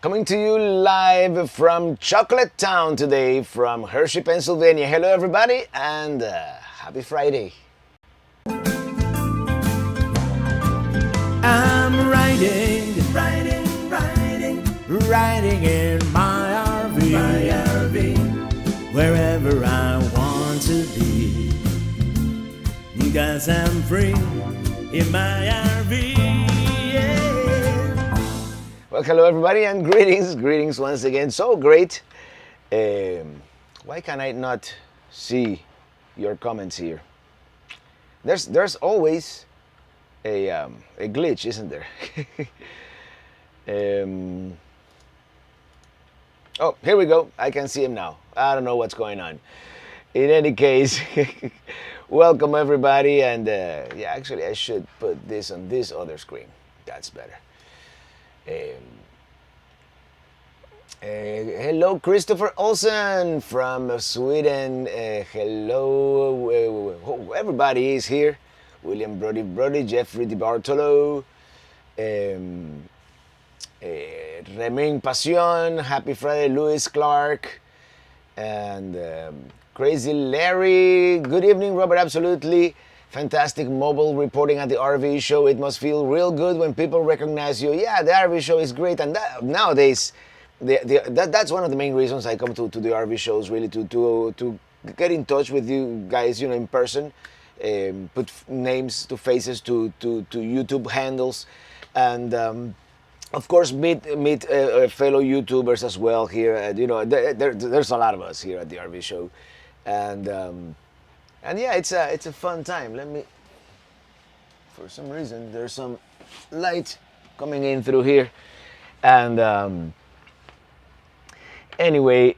Coming to you live from Chocolate Town today from Hershey, Pennsylvania. Hello, everybody, and happy Friday. I'm riding in my RV, wherever I want to be, because I'm free in my RV. Yeah. Well, hello, everybody, and greetings once again. So great. Why can I not see your comments here? There's always a glitch, isn't there? Oh, here we go. I can see him now. I don't know what's going on. In any case, welcome everybody. And yeah, actually, I should put this on this other screen. That's better. Hello, Christopher Olsen from Sweden. Hello, everybody is here. William Brody, Jeffrey DiBartolo, Reming Pasión, Happy Friday, Louis Clark, and Crazy Larry. Good evening, Robert. Absolutely fantastic mobile reporting at the RV show. It must feel real good when people recognize you. Yeah, the RV show is great, and nowadays, that's one of the main reasons I come to the RV shows. Really, to get in touch with you guys, in person. Put names to faces to YouTube handles, and of course meet fellow YouTubers as well here. There's a lot of us here at the RV show, and yeah, it's a fun time. For some reason there's some light coming in through here, and anyway.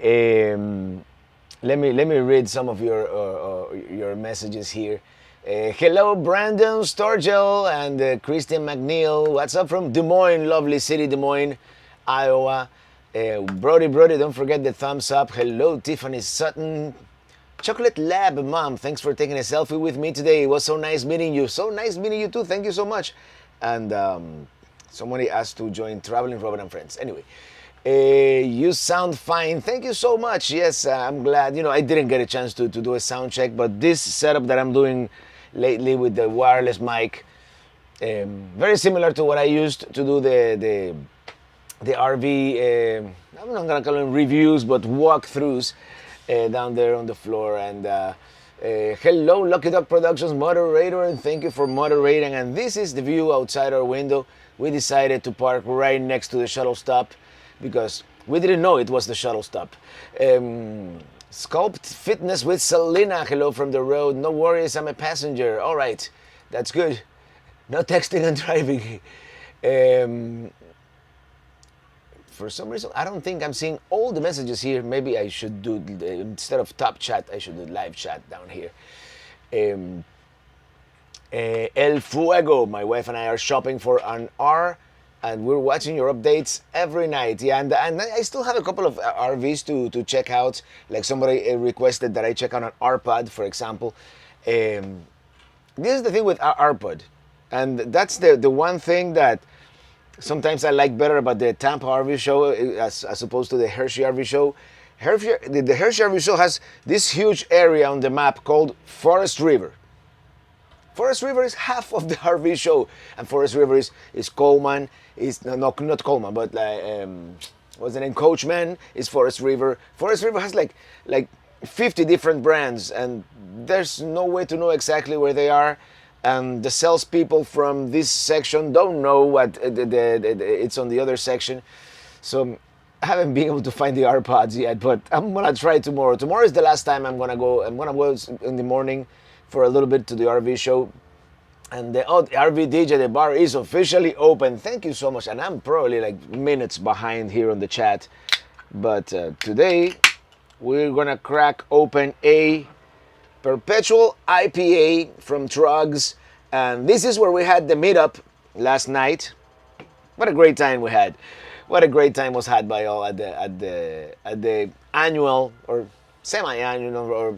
Let me read some of your messages here. Hello, Brandon Storgel and Christian McNeil. What's up from Des Moines, lovely city, Des Moines, Iowa. Brody, don't forget the thumbs up. Hello, Tiffany Sutton. Chocolate Lab Mom, thanks for taking a selfie with me today. It was so nice meeting you. So nice meeting you too. Thank you so much. And somebody asked to join Traveling Robert and Friends. Anyway. You sound fine. Thank you so much. Yes, I'm glad. I didn't get a chance to do a sound check, but this setup that I'm doing lately with the wireless mic, very similar to what I used to do the RV. I'm not gonna call them reviews, but walkthroughs down there on the floor. And hello, Lucky Dog Productions moderator, and thank you for moderating. And this is the view outside our window. We decided to park right next to the shuttle stop, because we didn't know it was the shuttle stop. Sculpt Fitness with Selena. Hello from the road. No worries, I'm a passenger. All right, that's good. No texting and driving. For some reason, I don't think I'm seeing all the messages here. Maybe I should do, instead of top chat, I should do live chat down here. El Fuego. My wife and I are shopping for an R, and we're watching your updates every night. Yeah, and I still have a couple of RVs to check out. Like somebody requested that I check out an RPod, for example. This is the thing with RPod, and that's the one thing that sometimes I like better about the Tampa RV show as opposed to the Hershey RV show. The Hershey RV show has this huge area on the map called Forest River. Forest River is half of the RV show, and Forest River is Coleman. Is not Coleman, but what's the name? Coachman is Forest River. Forest River has like 50 different brands, and there's no way to know exactly where they are. And the salespeople from this section don't know what it's on the other section. So I haven't been able to find the AirPods yet, but I'm gonna try tomorrow. Tomorrow is the last time I'm gonna go. I'm gonna go in the morning for a little bit to the RV show. And the RV DJ, the bar is officially open. Thank you so much. And I'm probably like minutes behind here on the chat. But today, we're gonna crack open a Perpetual IPA from Trugs. And this is where we had the meetup last night. What a great time we had. What a great time was had by all at the annual or semi-annual or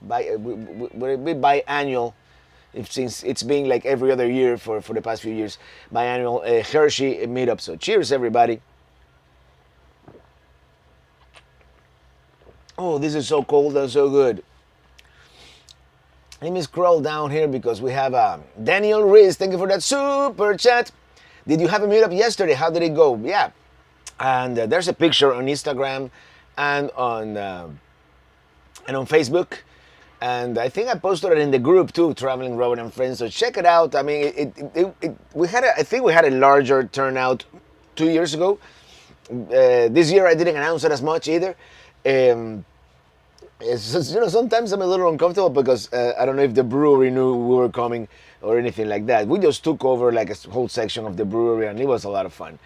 biannual, since it's been like every other year for the past few years, biannual Hershey meetup. So cheers, everybody. Oh, this is so cold and so good. Let me scroll down here because we have Daniel Riz. Thank you for that super chat. Did you have a meetup yesterday? How did it go? Yeah. And there's a picture on Instagram and on Facebook. And I think I posted it in the group too, Traveling Robert and Friends. So check it out. I mean, we had I think we had a larger turnout 2 years ago. This year I didn't announce it as much either. It's just, sometimes I'm a little uncomfortable because I don't know if the brewery knew we were coming or anything like that. We just took over like a whole section of the brewery and it was a lot of fun.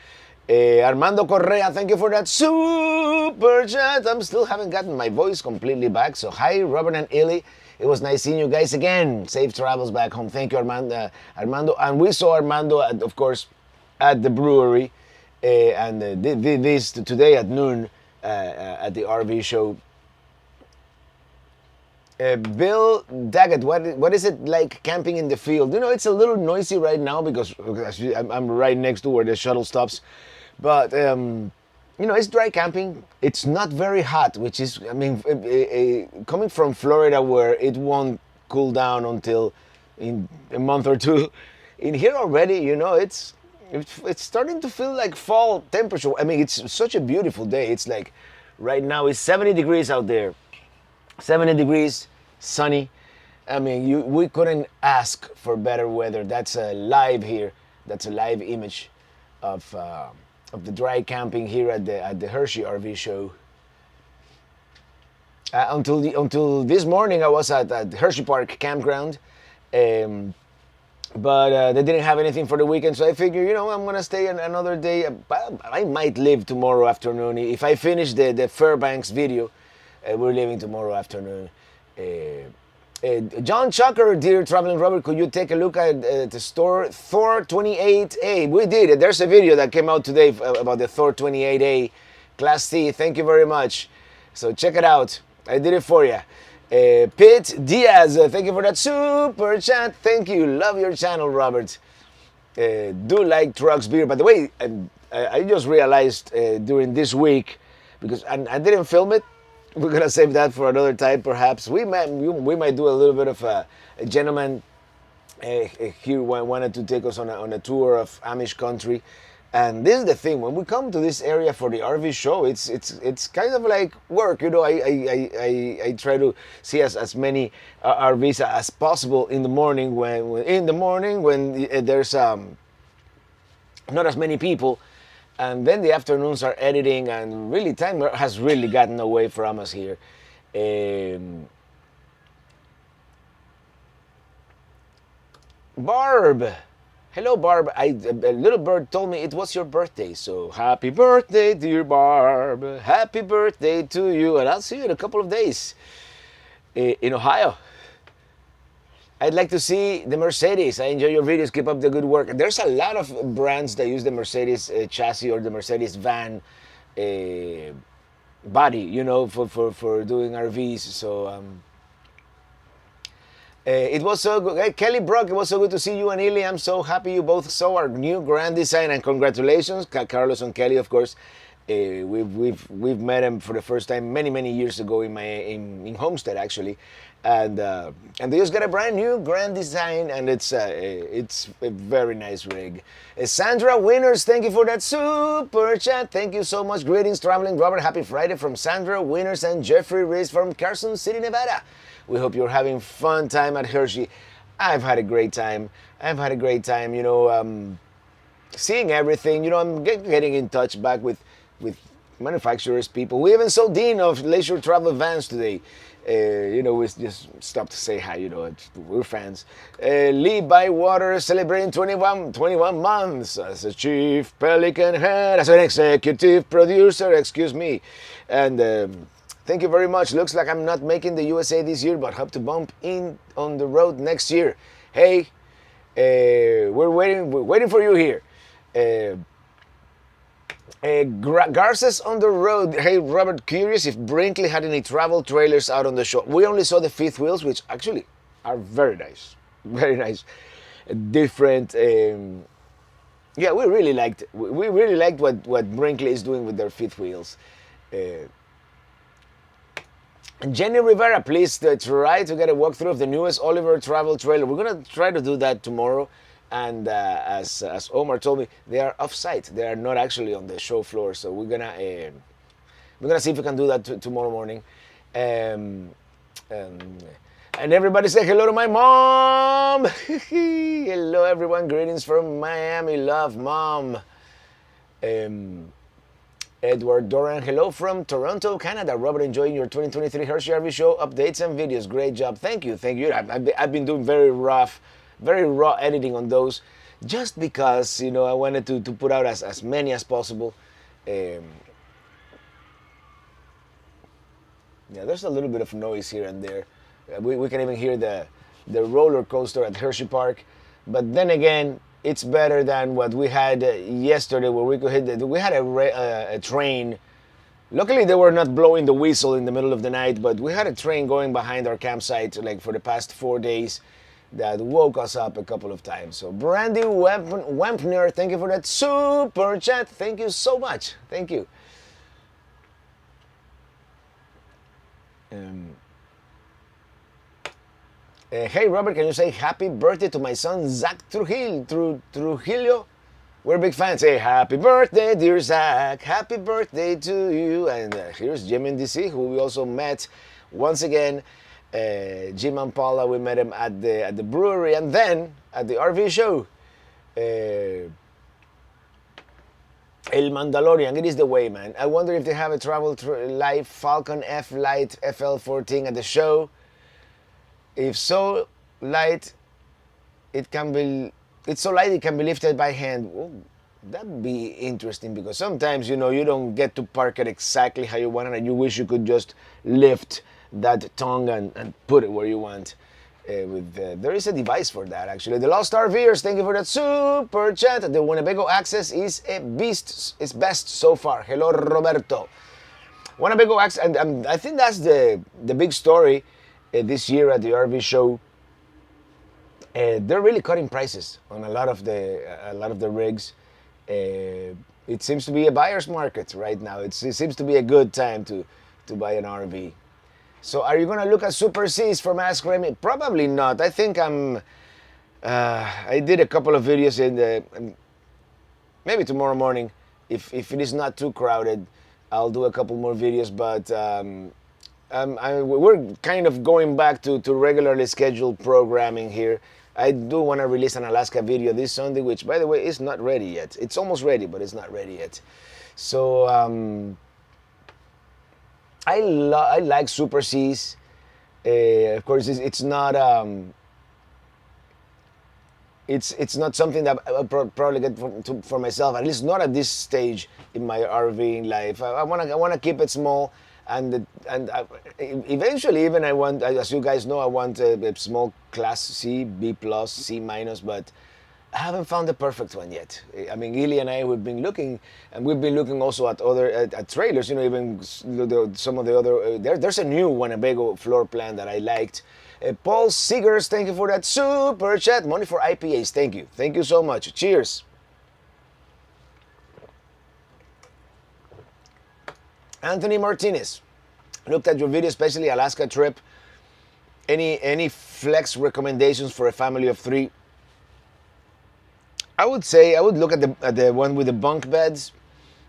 Armando Correa, thank you for that super chat. I'm still haven't gotten my voice completely back. So hi, Robert and Illy. It was nice seeing you guys again. Safe travels back home. Thank you, Armando. And we saw Armando, of course, at the brewery. And this today at noon at the RV show. Bill Daggett, what is it like camping in the field? It's a little noisy right now because I'm right next to where the shuttle stops. But, it's dry camping. It's not very hot, which is, coming from Florida where it won't cool down until in a month or two. In here already, it's starting to feel like fall temperature. It's such a beautiful day. It's like right now it's 70 degrees out there. 70 degrees, sunny. We couldn't ask for better weather. That's live here. That's a live image of the dry camping here at the Hershey RV show. Until this morning, I was at Hershey Park campground, but they didn't have anything for the weekend. So I figured, I'm gonna stay another day. I might leave tomorrow afternoon if I finish the Fairbanks video. We're leaving tomorrow afternoon. John Chucker, dear Traveling Robert, could you take a look at the store Thor 28A? We did. There's a video that came out today about the Thor 28A Class C. Thank you very much. So check it out. I did it for you. Pete Diaz, thank you for that super chat. Thank you. Love your channel, Robert. Do like Trucks Beer. By the way, I just realized during this week, because I didn't film it, we're gonna save that for another time, perhaps. We might do a little bit of a gentleman here wanted to take us on a tour of Amish country, and this is the thing. When we come to this area for the RV show, it's kind of like work. I try to see as many RVs as possible in the morning when there's not as many people. And then the afternoons are editing, and really time has really gotten away from us here. Barb, hello Barb. A little bird told me it was your birthday, so happy birthday, dear Barb. Happy birthday to you, and I'll see you in a couple of days in Ohio. I'd like to see the Mercedes. I enjoy your videos. Keep up the good work. There's a lot of brands that use the Mercedes chassis or the Mercedes van body, for doing RVs. So it was so good. Hey, Kelly Brock, it was so good to see you and Illy. I'm so happy you both saw our new Grand Design, and congratulations, Carlos and Kelly, of course. We've met him for the first time many years ago in Homestead actually. And they just got a brand new Grand Design, and it's a very nice rig. Sandra Winners, thank you for that super chat. Thank you so much. Greetings, Traveling Robert. Happy Friday from Sandra Winners and Jeffrey Reese from Carson City, Nevada. We hope you're having fun time at Hershey. I've had a great time. Seeing everything. I'm getting in touch back with manufacturers, people. We even saw Dean of Leisure Travel Vans today. We just stopped to say hi, we're fans. Lee Bywater celebrating 21 months as a chief Pelican head, as an executive producer, excuse me. And thank you very much. Looks like I'm not making the USA this year, but hope to bump in on the road next year. Hey, we're waiting for you here. Garces on the road. Hey Robert, curious if Brinkley had any travel trailers out on the show. We only saw the fifth wheels, which actually are very nice, different. Yeah, we really liked what Brinkley is doing with their fifth wheels. And Jenny Rivera, please try to get a walkthrough of the newest Oliver travel trailer. We're gonna try to do that tomorrow. And as Omar told me, they are off-site. They are not actually on the show floor. So we're gonna see if we can do that tomorrow morning. Um, um, and everybody say hello to my mom. Hello, everyone. Greetings from Miami. Love, mom. Edward Doran, hello from Toronto, Canada. Robert, enjoying your 2023 Hershey RV show updates and videos. Great job. Thank you. Thank you. I've been doing very raw editing on those just because, I wanted to put out as many as possible. Yeah, there's a little bit of noise here and there. We can even hear the roller coaster at Hershey Park. But then again, it's better than what we had yesterday, where we could hit. We had a train. Luckily, they were not blowing the whistle in the middle of the night, but we had a train going behind our campsite like for the past 4 days that woke us up a couple of times. So Brandy Wempner, thank you for that super chat. Thank you so much. Thank you. Hey Robert, can you say happy birthday to my son Zach Trujillo? We're big fans. Hey, happy birthday, dear Zach. Happy birthday to you. And here's Jim in DC, who we also met once again. Jim and Paula, we met him at the brewery and then at the RV show. El Mandalorian, it is the way, man. I wonder if they have a travel light Falcon F Light FL14 at the show. If so light, it's so light it can be lifted by hand. Well, that'd be interesting because sometimes, you don't get to park it exactly how you want it and you wish you could just lift that tongue and put it where you want. There is a device for that, actually. The Lost RVers, thank you for that super chat. The Winnebago Access is a beast. It's best so far. Hello, Roberto. Winnebago Access, and I think that's the big story this year at the RV show. They're really cutting prices on a lot of the rigs. It seems to be a buyer's market right now. It seems to be a good time to buy an RV. So are you going to look at Super Cs from Ask Remy? Probably not. I think I did a couple of videos maybe tomorrow morning. If it is not too crowded, I'll do a couple more videos. But we're kind of going back to regularly scheduled programming here. I do want to release an Alaska video this Sunday, which, by the way, is not ready yet. It's almost ready, but it's not ready yet. So I like Super Cs. Of course, it's not it's not something that I'll probably get for myself. At least not at this stage in my RVing life. I wanna keep it small. And eventually, even I want, as you guys know, I want a small class C, B plus, C minus, but I haven't found the perfect one yet. I mean, Ili and I, we've been looking also at other at trailers. Even some of the other. There's a new Winnebago floor plan that I liked. Paul Seegers, thank you for that super chat. Money for IPAs, thank you so much. Cheers. Anthony Martinez, looked at your video, especially Alaska trip. Any flex recommendations for a family of 3? I would look at the one with the bunk beds.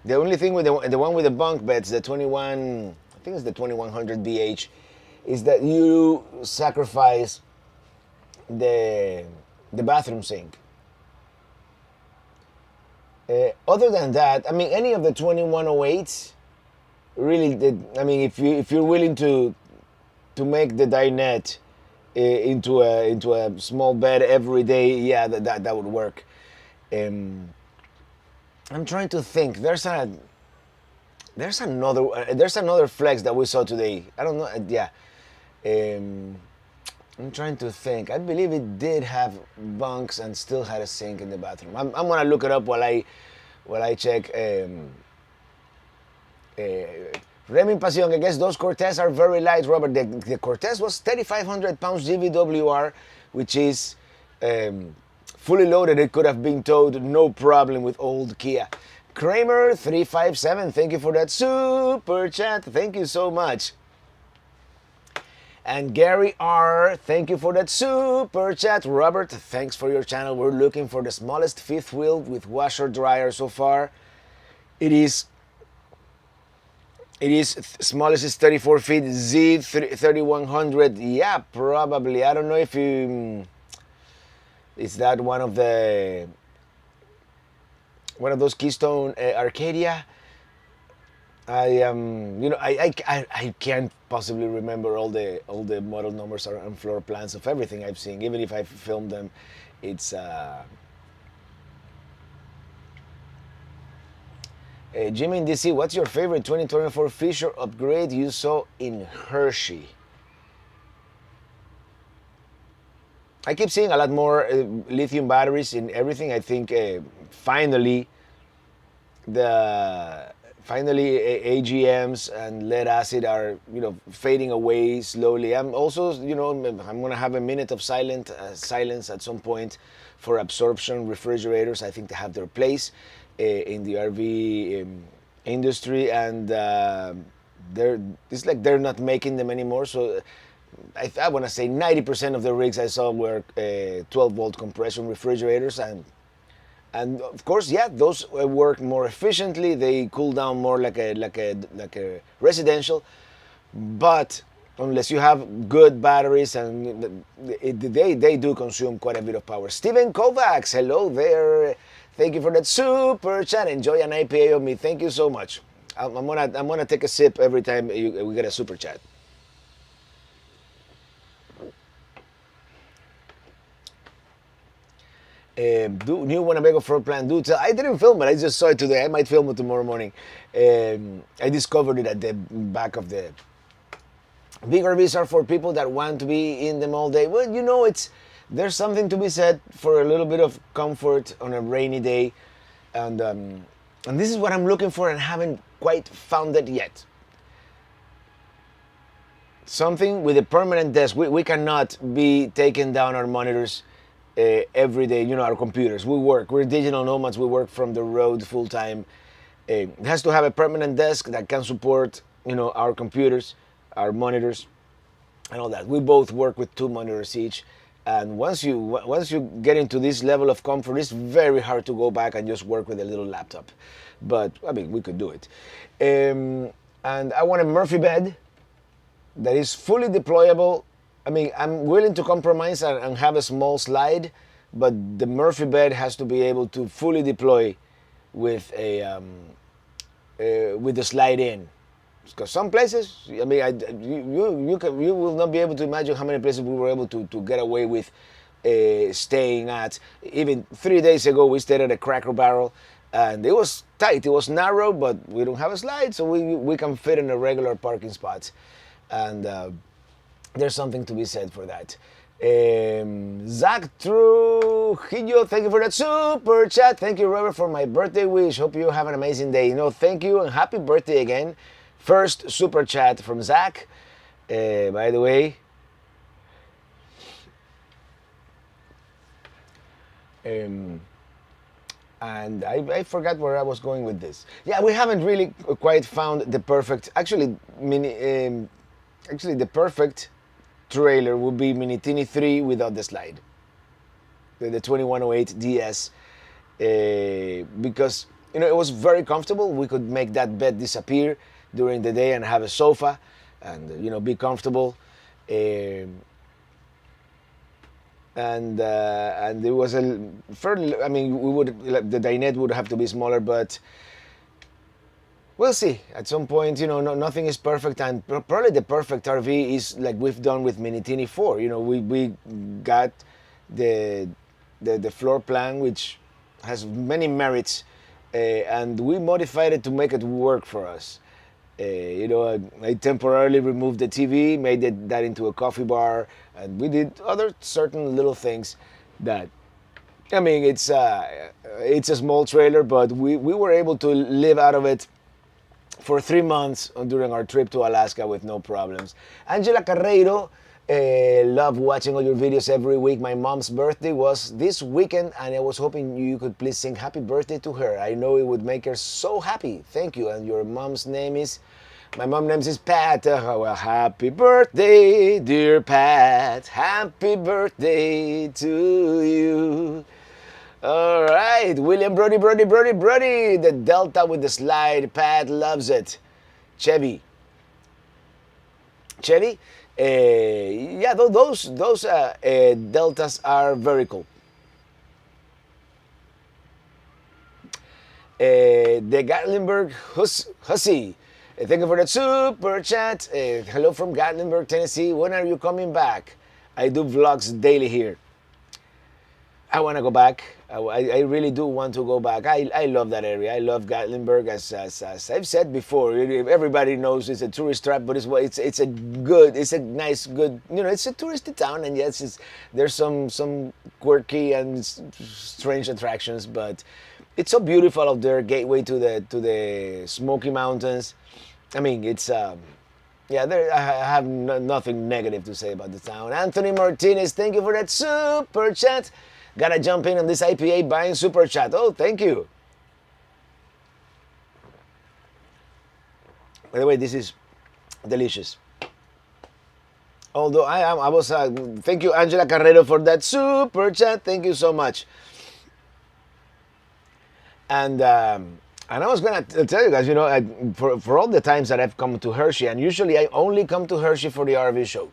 The only thing with the one with the bunk beds, the 21, I think it's the 2100 BH, is that you sacrifice the bathroom sink. Other than that, I mean, any of the 2108s. Really, if you're willing to make the dinette into a small bed every day, yeah, that would work. I'm trying to think. There's another flex that we saw today. I don't know. Yeah, I'm trying to think. I believe it did have bunks and still had a sink in the bathroom. I'm gonna look it up while I check. Remy Pasión, I guess those Cortez are very light, Robert. The Cortez was 3,500 pounds GVWR, which is fully loaded. It could have been towed, no problem, with old Kia. Kramer 357, thank you for that super chat. Thank you so much. And Gary R, thank you for that super chat. Robert, thanks for your channel. We're looking for the smallest fifth wheel with washer dryer so far. It is smallest is 34 feet, Z 3100. Yeah, probably. I don't know if you is that one of those Keystone Arcadia. I can't possibly remember all the model numbers and floor plans of everything I've seen, even if I've filmed them. It's Jimmy in DC, what's your favorite 2024 feature upgrade you saw in Hershey? I keep seeing a lot more lithium batteries in everything. I think finally AGMs and lead acid are fading away slowly. I'm also I'm gonna have a minute of silence at some point for absorption refrigerators. I think they have their place in the RV industry, and it's like they're not making them anymore. So I want to say 90% of the rigs I saw were 12-volt compression refrigerators, and of course, yeah, those work more efficiently. They cool down more like a residential, but unless you have good batteries, and they do consume quite a bit of power. Steven Kovacs, hello there. Thank you for that super chat. Enjoy an IPA of me. Thank you so much. I'm gonna take a sip every time we get a super chat. New Winnebago floor plan. I didn't film it. I just saw it today. I might film it tomorrow morning. I discovered it at the back of the. Big RVs are for people that want to be in them all day. Well, there's something to be said for a little bit of comfort on a rainy day, and this is what I'm looking for and haven't quite found it yet. Something with a permanent desk. We cannot be taking down our monitors every day, our computers. We're digital nomads. We work from the road full time. It has to have a permanent desk that can support, our computers, our monitors, and all that. We both work with 2 monitors each. And once you get into this level of comfort, it's very hard to go back and just work with a little laptop. But we could do it. And I want a Murphy bed that is fully deployable. I'm willing to compromise and have a small slide, but the Murphy bed has to be able to fully deploy with with the slide in. Because some places, you will not be able to imagine how many places we were able to get away with staying at. Even 3 days ago, we stayed at a Cracker Barrel, and it was tight. It was narrow, but we don't have a slide, so we can fit in a regular parking spot. And there's something to be said for that. Zach Trujillo, thank you for that super chat. Thank you, Robert, for my birthday wish. Hope you have an amazing day. Thank you and happy birthday again. First super chat from Zach. By the way, and I forgot where I was going with this. Yeah, we haven't really quite found the perfect. Actually, the perfect trailer would be Minitini 3 without the slide. The 2108 DS, because it was very comfortable. We could make that bed disappear during the day and have a sofa, and be comfortable. And it was a fairly. The dinette would have to be smaller, but we'll see. At some point, nothing is perfect, and probably the perfect RV is like we've done with Minitini 4. We got the floor plan, which has many merits, and we modified it to make it work for us. I temporarily removed the TV, made that into a coffee bar, and we did other certain little things that, it's a small trailer, but we were able to live out of it for 3 months during our trip to Alaska with no problems. Angela Carreiro, love watching all your videos every week. My mom's birthday was this weekend, and I was hoping you could please sing happy birthday to her. I know it would make her so happy. Thank you. And your mom's name is My mom names is Pat. Well, happy birthday, dear Pat. Happy birthday to you. All right, William Brody. The Delta with the slide. Pat loves it. Chevy. Yeah, those deltas are very cool. The Gatlinburg Hussy. Thank you for that super chat. Hello from Gatlinburg, Tennessee. When are you coming back? I do vlogs daily here. I want to go back. I really do want to go back. I love that area. I love Gatlinburg, as I've said before. Everybody knows it's a tourist trap, but it's a nice, good. It's a touristy town, and yes, there's some quirky and strange attractions, but it's so beautiful out there. Gateway to the Smoky Mountains. I mean, it's yeah. I have nothing negative to say about the town. Anthony Martinez, thank you for that super chat. Gotta jump in on this IPA buying super chat. Oh, thank you. By the way, this is delicious. Although I was, thank you, Angela Carrero, for that super chat. Thank you so much. And I was gonna tell you guys, for all the times that I've come to Hershey, and usually I only come to Hershey for the RV show,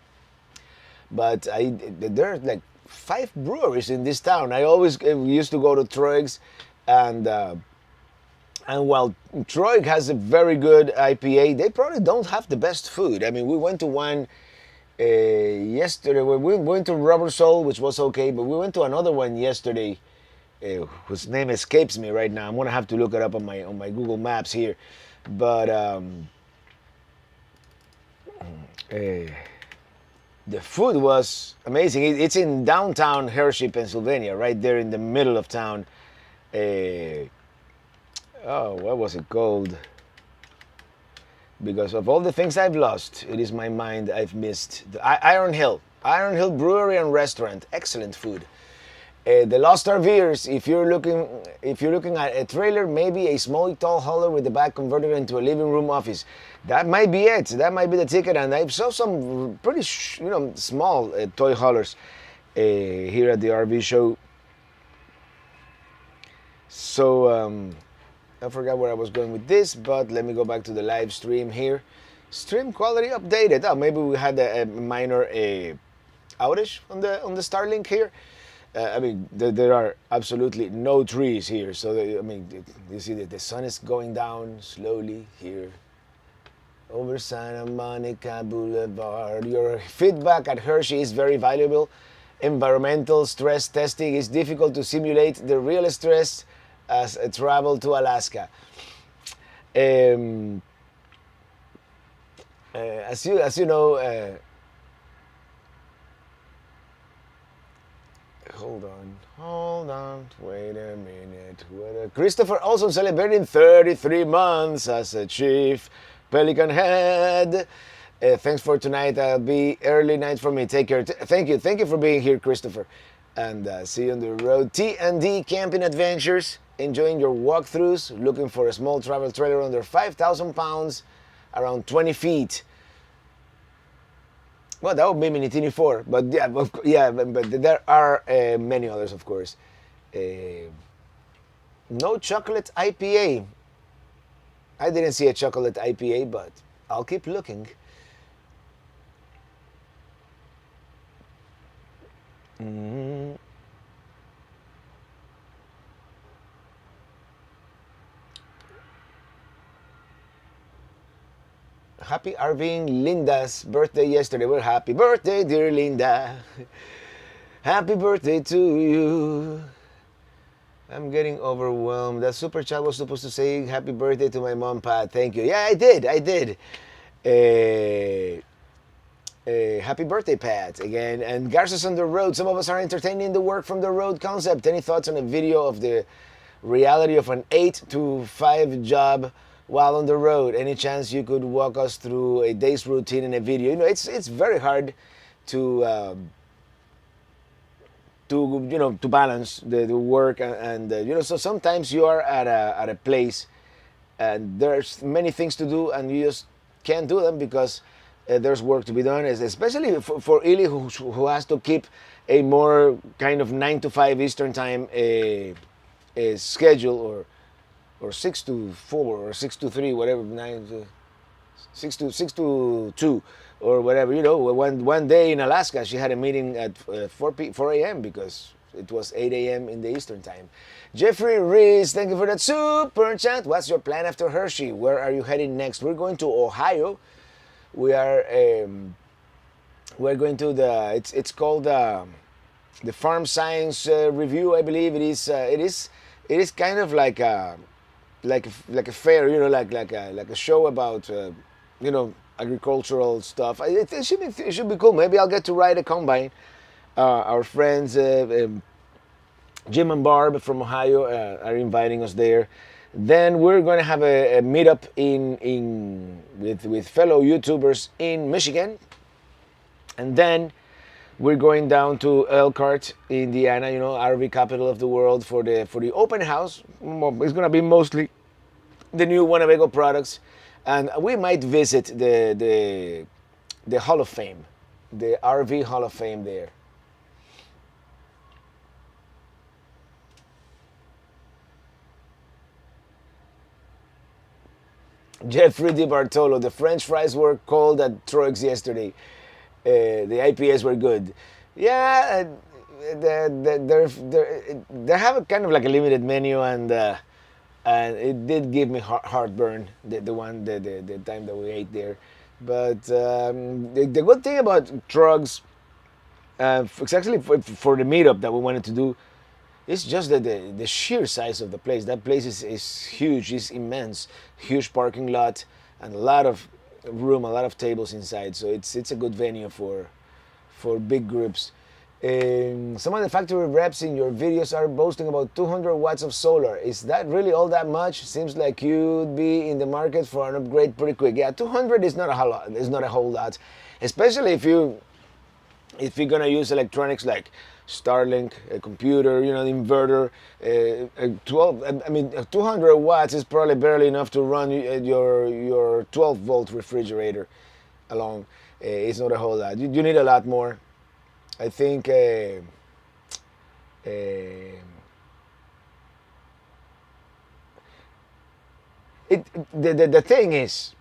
but there's like 5 breweries in this town. I always used to go to Troig's, and while Troig has a very good IPA, they probably don't have the best food. I mean, we went to one yesterday. We went to Rubber Soul, which was okay, but we went to another one yesterday, whose name escapes me right now. I'm gonna have to look it up on my Google Maps here, but the food was amazing. It's in downtown Hershey, Pennsylvania, right there in the middle of town. What was it called? Because of all the things I've lost, it is my mind I've missed. Iron Hill Brewery and Restaurant. Excellent food. The Lost RVers. If you're looking at a trailer, maybe a small tall hauler with the back converted into a living room office. That might be it. That might be the ticket. And I saw some pretty small toy haulers here at the RV show. So I forgot where I was going with this, but let me go back to the live stream here. Stream quality updated. Oh, maybe we had a minor outage on the Starlink here. I mean, there are absolutely no trees here. So, you see that the sun is going down slowly here over Santa Monica Boulevard. Your feedback at Hershey is very valuable. Environmental stress testing is difficult to simulate the real stress as a travel to Alaska. As you know, hold on, wait a minute. Christopher also celebrating 33 months as a chief Pelican head. Thanks for tonight. I'll be early night for me. Take care. Thank you for being here, Christopher. And see you on the road. T&D Camping Adventures. Enjoying your walkthroughs. Looking for a small travel trailer under 5,000 pounds, around 20 feet. Well, that would be Minitini 4, but but there are many others, of course. No chocolate IPA. I didn't see a chocolate IPA, but I'll keep looking. Happy RVing Linda's birthday yesterday. Well, happy birthday, dear Linda. Happy birthday to you. I'm getting overwhelmed. That super chat was supposed to say happy birthday to my mom, Pat. Thank you. Yeah, I did. Happy birthday, Pat, again. And Garza's on the road. Some of us are entertaining the work from the road concept. Any thoughts on a video of the reality of an 8 to 5 job while on the road? Any chance you could walk us through a day's routine in a video? It's very hard to balance the work and so sometimes you are at a place and there's many things to do and you just can't do them because there's work to be done, especially for Ili, who has to keep a more kind of 9 to 5 Eastern time schedule, or 6 to 4 or 6 to 3, whatever, 6 to 2 or whatever. One day in Alaska, she had a meeting at 4 a.m. because it was 8 a.m. in the Eastern time. Jeffrey Reese, thank you for that super chat. What's your plan after Hershey? Where are you heading next? We're going to Ohio. We're going to it's called the Farm Science Review, I believe it is. It is kind of like a fair, like a show about agricultural stuff. It should be cool. Maybe I'll get to ride a combine. Our friends Jim and Barb from Ohio are inviting us there. Then we're going to have a meetup with fellow YouTubers in Michigan, and then we're going down to Elkhart, Indiana, RV capital of the world, for the open house. It's going to be mostly the new Winnebago products, and we might visit the Hall of Fame, the RV Hall of Fame there. Jeffrey Di Bartolo, the French fries were cold at Troix yesterday. The IPAs were good. Yeah, they have a kind of like a limited menu, and it did give me heartburn the time that we ate there. But the good thing about Troix, it's actually for the meetup that we wanted to do, it's just the sheer size of the place. That place is huge, it's immense. Huge parking lot and a lot of room, a lot of tables inside. So it's a good venue for big groups. Some of the factory reps in your videos are boasting about 200 watts of solar. Is that really all that much? Seems like you'd be in the market for an upgrade pretty quick. Yeah, 200 is not a whole lot. It's not a whole lot, especially if you're gonna use electronics like Starlink, a computer, the inverter. 200 watts is probably barely enough to run your 12-volt refrigerator along. It's not a whole lot. You need a lot more. I think the thing is,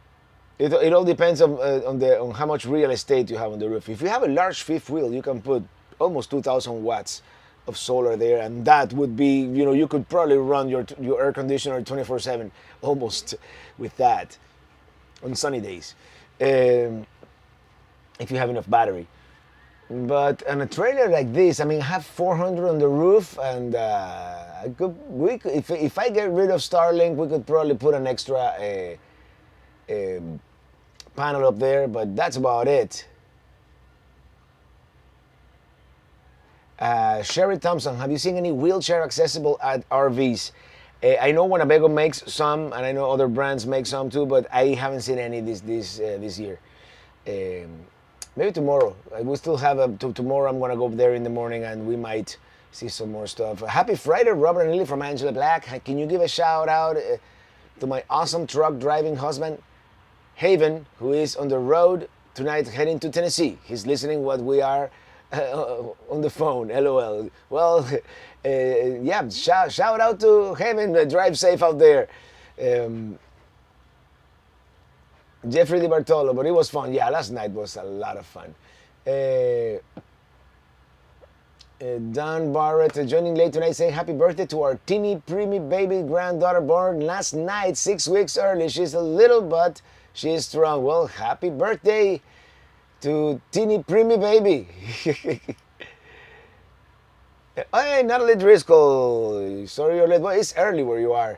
it all depends on how much real estate you have on the roof. If you have a large fifth wheel, you can put almost 2,000 watts of solar there, and that would be, you could probably run your air conditioner 24/7 almost with that on sunny days, if you have enough battery. But on a trailer like this, I have 400 on the roof, and if I get rid of Starlink, we could probably put an extra panel up there, but that's about it. Sherry Thompson, have you seen any wheelchair accessible at RVs? I know Winnebago makes some, and I know other brands make some too, but I haven't seen any this year. Maybe tomorrow. We still have tomorrow. I'm gonna go up there in the morning, and we might see some more stuff. Happy Friday, Robert and Lily from Angela Black. Can you give a shout out to my awesome truck driving husband, Haven, who is on the road tonight heading to Tennessee? He's listening what we are on the phone. LOL. Well, yeah, shout out to Haven. Drive safe out there. Jeffrey Di Bartolo, but it was fun. Yeah, last night was a lot of fun. Don Barrett joining late tonight, saying happy birthday to our teeny preemie baby granddaughter born last night, 6 weeks early. She's a little, but she's strong. Well, happy birthday to teeny preemie baby. Hey, Natalie Driscoll. Sorry you're late. Well, it's early where you are.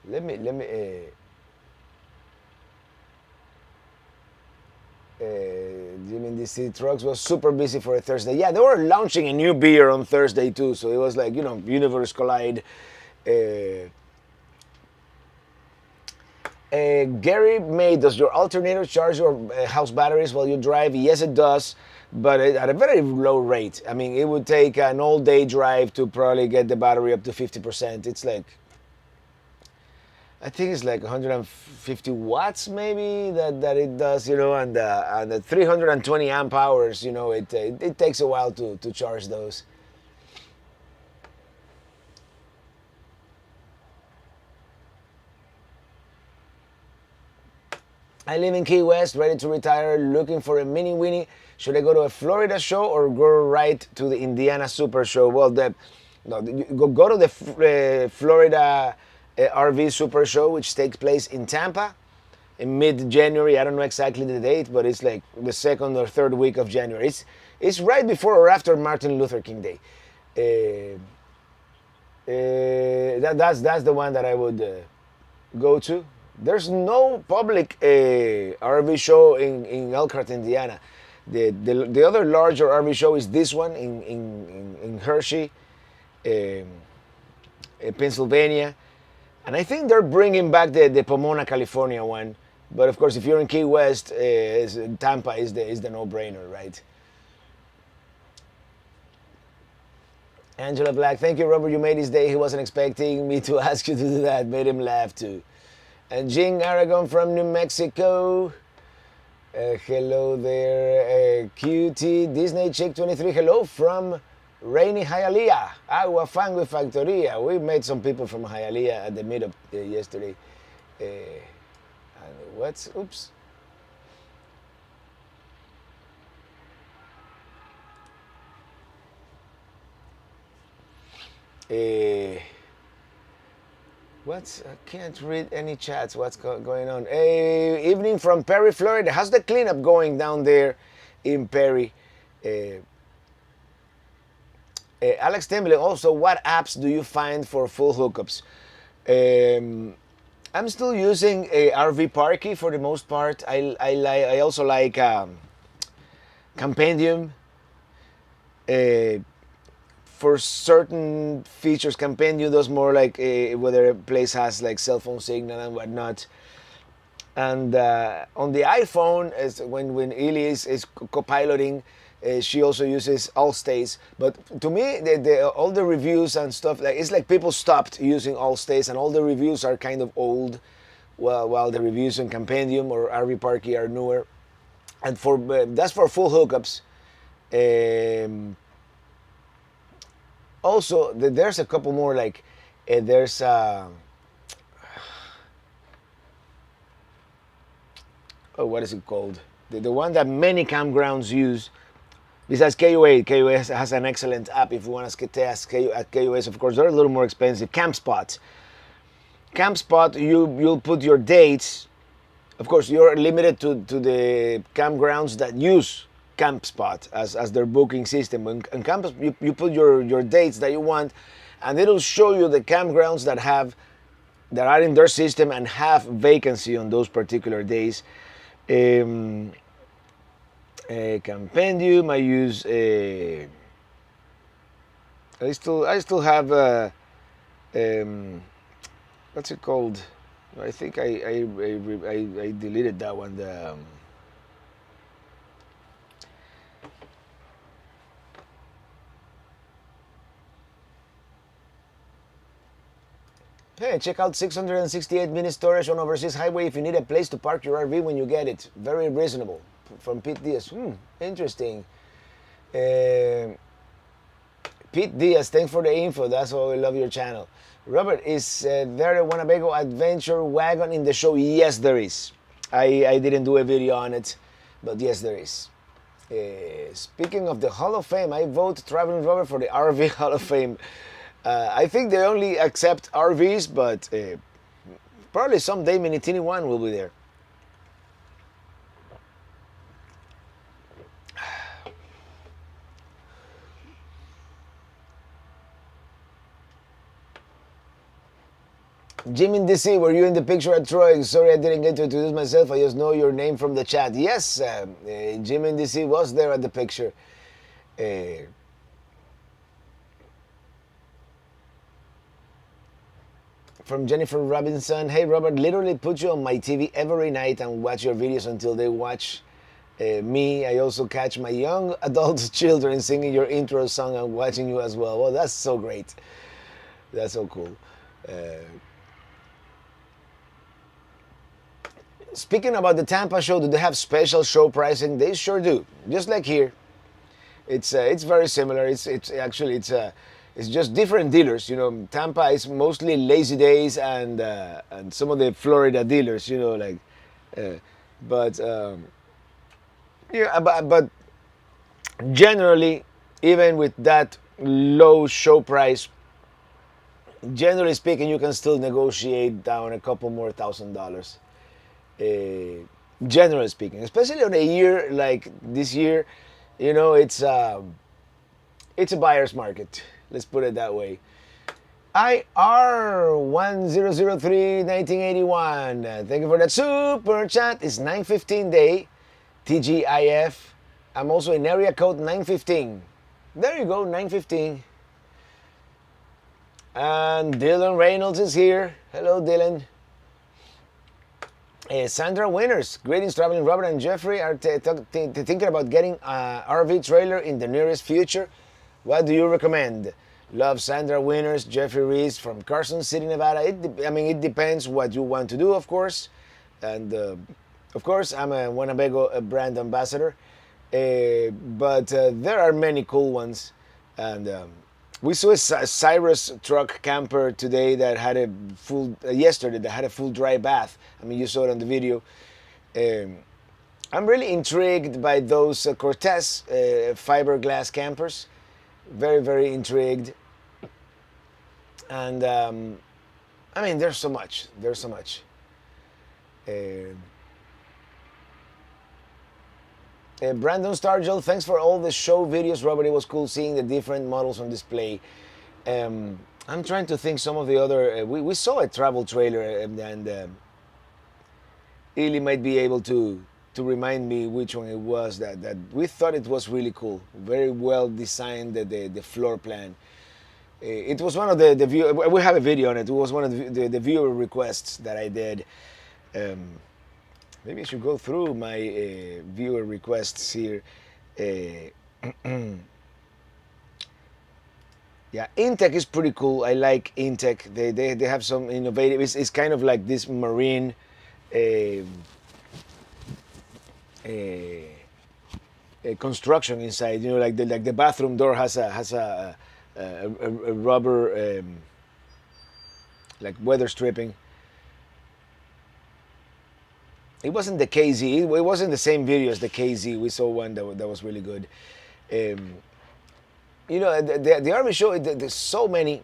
Let me Jimmy DC Trucks was super busy for a Thursday. Yeah, they were launching a new beer on Thursday too, so it was like, universe collide. Gary May, does your alternator charge your house batteries while you drive? Yes, it does. but at a very low rate. I mean, it would take an all-day drive to probably get the battery up to 50%. It's like, I think it's like 150 watts maybe that it does, and the 320 amp hours, it takes a while to charge those. I live in Key West, ready to retire, looking for a mini winnie. Should I go to a Florida show or go right to the Indiana Super Show? Well, go to the Florida RV Super Show, which takes place in Tampa in mid-January. I don't know exactly the date, but it's like the second or third week of January. It's right before or after Martin Luther King Day. That's the one that I would go to. There's no public RV show in Elkhart, Indiana. The other larger RV show is this one in Hershey, Pennsylvania. And I think they're bringing back the Pomona, California one. But of course, if you're in Key West, Tampa is the no-brainer, right? Angela Black, thank you, Robert. You made his day. He wasn't expecting me to ask you to do that. Made him laugh too. And Jing Aragon from New Mexico. Hello there. QT Disney Chick 23. Hello from rainy Hialeah. Agua Fango Factoria. We met some people from Hialeah at the meetup yesterday. Oops. I can't read any chats. What's going on? Evening from Perry, Florida. How's the cleanup going down there in Perry? Alex Temple, also, what apps do you find for full hookups? I'm still using RV Parky for the most part. I also like Compendium. For certain features, Compendium does more like whether a place has like cell phone signal and whatnot. And on the iPhone, when Ili is co-piloting, she also uses Allstays. But to me, all the reviews and stuff, it's like people stopped using Allstays, and all the reviews are kind of old, while the reviews on Compendium or RV Parky are newer. And that's for full hookups. Also, there's a couple more, like there's what is it called? The one that many campgrounds use, besides KOA. KOA has an excellent app if you want to test at KOAs. Of course, they're a little more expensive. CampSpot. CampSpot, you'll put your dates. Of course, you're limited to the campgrounds that use CampSpot as their booking system. And CampSpot, you put your dates that you want, and it'll show you the campgrounds that are in their system and have vacancy on those particular days. Compendium, I use. I still have what's it called? I think I deleted that one. Hey, check out 668 mini storage on Overseas Highway if you need a place to park your RV when you get it. Very reasonable. From Pete Diaz. Interesting. Pete Diaz, thanks for the info. That's why we love your channel. Robert, is there a Winnebago Adventure wagon in the show? Yes, there is. I didn't do a video on it, but yes, there is. Speaking of the Hall of Fame, I vote Traveling Robert for the RV Hall of Fame. I think they only accept RVs, but probably someday Minitini 1 will be there. Jim in DC, were you in the picture at Troy? Sorry I didn't get to introduce myself. I just know your name from the chat. Yes, Jim in DC was there at the picture. From Jennifer Robinson, hey Robert, literally put you on my TV every night and watch your videos until they watch Me, I also catch my young adult children singing your intro song and watching you as well. Well, that's so great. That's so cool. Speaking about the Tampa show, do they have special show pricing? They sure do. Just like here, it's very similar. It's actually it's just different dealers. You know, Tampa is mostly Lazy Days and some of the Florida dealers. You know, like, but yeah, but generally, even with that low show price, generally speaking, you can still negotiate down a couple more $1,000. Generally speaking, especially on a year like this year, you know, it's a buyer's market. Let's put it that way. IR1003 1981. Thank you for that super chat. It's 915 day. TGIF. I'm also in area code 915. There you go, 915. And Dylan Reynolds is here. Hello, Dylan. Sandra Winners, greetings, traveling Robert and Jeffrey are thinking about getting an RV trailer in the nearest future. What do you recommend? Love, Sandra Winners, Jeffrey Reese from Carson City, Nevada. It depends what you want to do, of course. And of course, I'm a Winnebago brand ambassador. But there are many cool ones. And we saw a Cyrus truck camper today that had a full, yesterday, that had a full dry bath. I mean, you saw it on the video. I'm really intrigued by those Cortez fiberglass campers. Very, very intrigued. And I mean, there's so much. There's so much. Brandon Stargell, thanks for all the show videos, Robert. It was cool seeing the different models on display. I'm trying to think some of the other. We saw a travel trailer, and Ely might be able to remind me which one it was that we thought it was really cool. Very well designed, the floor plan. It was one of the view. We have a video on it. It was one of the viewer requests that I did. Maybe I should go through my viewer requests here. Yeah, Intech is pretty cool. I like Intech. They have some innovative. It's kind of like this marine. A construction inside, you know, like the bathroom door has a rubber like weather stripping. It wasn't the KZ. It wasn't the same video as the KZ. We saw one that was really good. You know, the RV show. There's so many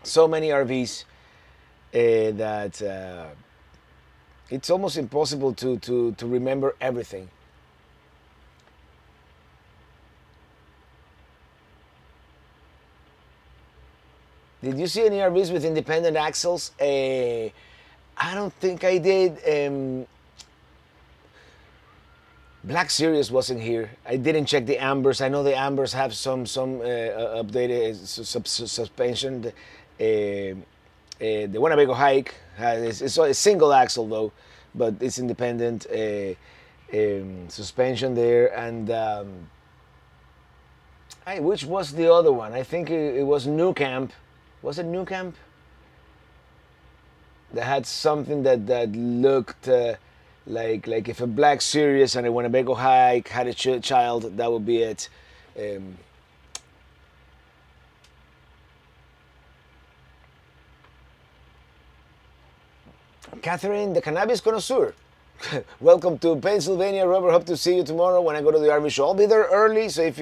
RVs that it's almost impossible to remember everything. Did you see any RVs with independent axles? I don't think I did. Black Series wasn't here. I didn't check the Ambers. I know the Ambers have some updated suspension. The Winnebago Hike it's a single axle though, but it's independent suspension there. And which was the other one? I think it was New Camp. Was it New Camp? That had something that looked like if a Black Series and a Winnebago Hike had a child, that would be it. Catherine, the cannabis connoisseur. Welcome to Pennsylvania, Robert. Hope to see you tomorrow when I go to the RV show. I'll be there early, so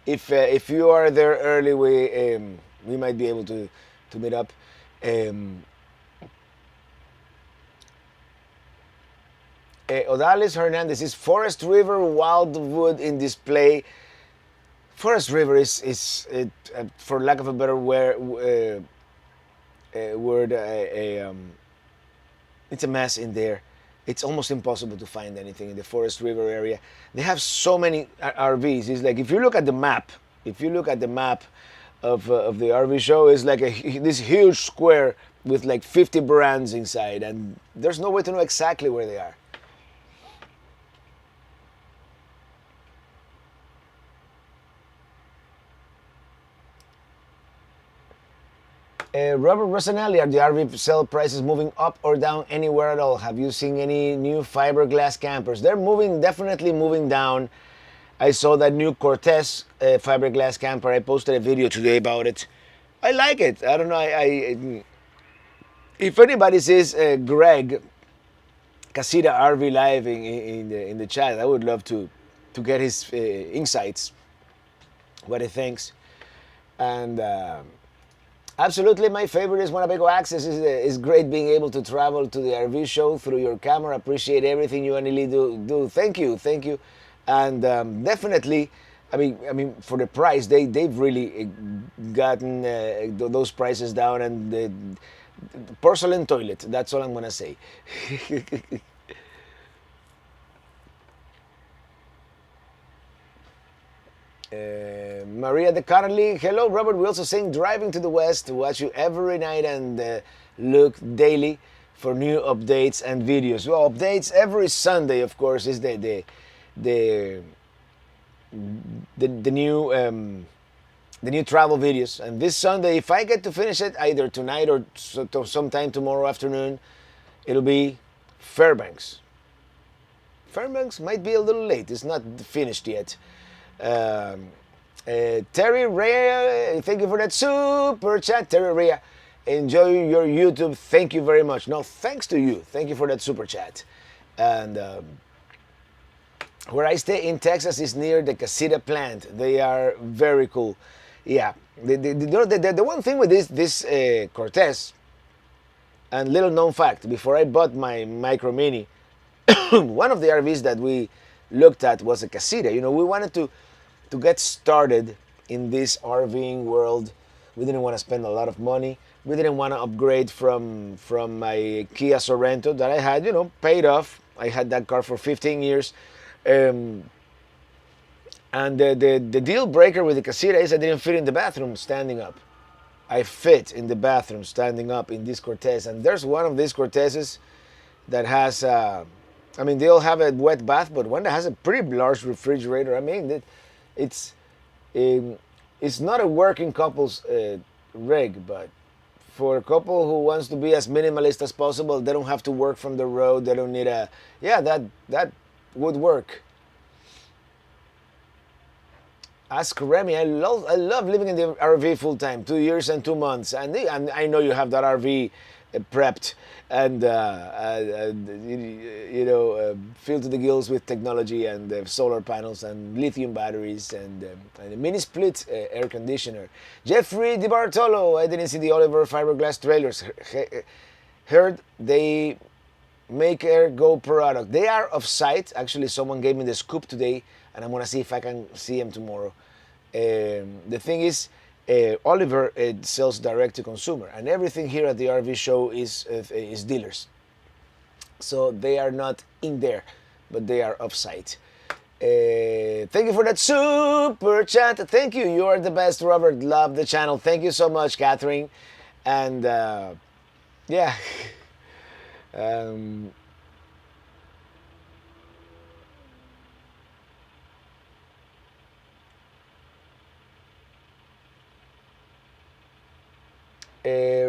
if you are there early, we might be able to meet up. Odales Hernandez is Forest River Wildwood in display. Forest River is for lack of a better word, it's a mess in there. It's almost impossible to find anything in the Forest River area. They have so many RVs. It's like if you look at the map of the RV show, it's like this huge square with like 50 brands inside, and there's no way to know exactly where they are. Robert Rosanelli, are the RV sale prices moving up or down anywhere at all? Have you seen any new fiberglass campers? They're moving, definitely moving down. I saw that new Cortez fiberglass camper. I posted a video today about it. I like it. I don't know. If anybody sees Greg Casita RV Live in the chat, I would love to get his insights, what he thinks. And absolutely, my favorite is Winnebago Access. It's great being able to travel to the RV show through your camera. Appreciate everything you and Lily do. Thank you. And definitely, I mean, for the price, they've really gotten those prices down. And the porcelain toilet. That's all I'm gonna say. Maria de Carly, hello Robert. We also sing driving to the west to watch you every night and look daily for new updates and videos. Well, updates every Sunday, of course, is the new travel videos. And this Sunday, if I get to finish it either tonight or sometime tomorrow afternoon, it'll be Fairbanks. Fairbanks might be a little late. It's not finished yet. Terry Rea, thank you for that super chat. Terry Rea, enjoy your YouTube. Thank you very much. No, thanks to you. Thank you for that super chat. And where I stay in Texas is near the Casita plant. They are very cool. Yeah. The one thing with this Cortez, and little known fact, before I bought my Micro Mini, one of the RVs that we looked at was a Casita. You know, we wanted to get started in this RVing world. We didn't want to spend a lot of money. We didn't want to upgrade from my Kia Sorento that I had, you know, paid off. I had that car for 15 years. And the deal breaker with the Casita is I didn't fit in the bathroom standing up. I fit in the bathroom standing up in this Cortez. And there's one of these Cortezes that has, I mean, they all have a wet bath, but one that has a pretty large refrigerator. I mean, it's not a working couple's rig, but for a couple who wants to be as minimalist as possible, they don't have to work from the road. They don't need a, yeah, that would work. Ask Remy. I love living in the RV full time, 2 years and 2 months, and I know you have that RV prepped and filled to the gills with technology and solar panels and lithium batteries and a mini split air conditioner. Jeffrey DiBartolo, I didn't see the Oliver fiberglass trailers. Heard they make air go product. They are off site. Actually, someone gave me the scoop today, and I'm gonna see if I can see them tomorrow. The thing is, Oliver sells direct to consumer, and everything here at the RV show is dealers. So they are not in there, but they are off site. Thank you for that super chat. Thank you. You are the best, Robert. Love the channel. Thank you so much, Catherine. And yeah.